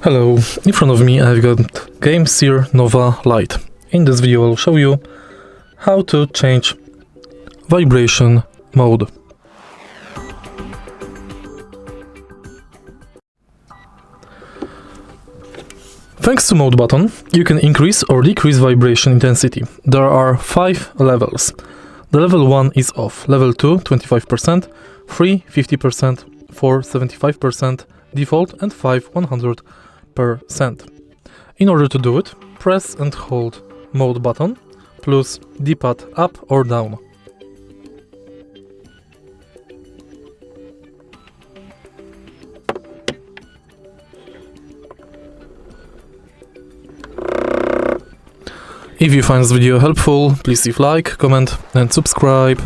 Hello, in front of me I've got GameSir Lite. In this video I'll show you how to change vibration mode. Thanks to mode button, you can increase or decrease vibration intensity. There are 5 levels. The level 1 is off, level 2 25%, 3 50%, 4 75%, default and 5 100%. In order to do it, press and hold mode button plus D-pad up or down. If you find this video helpful, please leave like, comment and subscribe.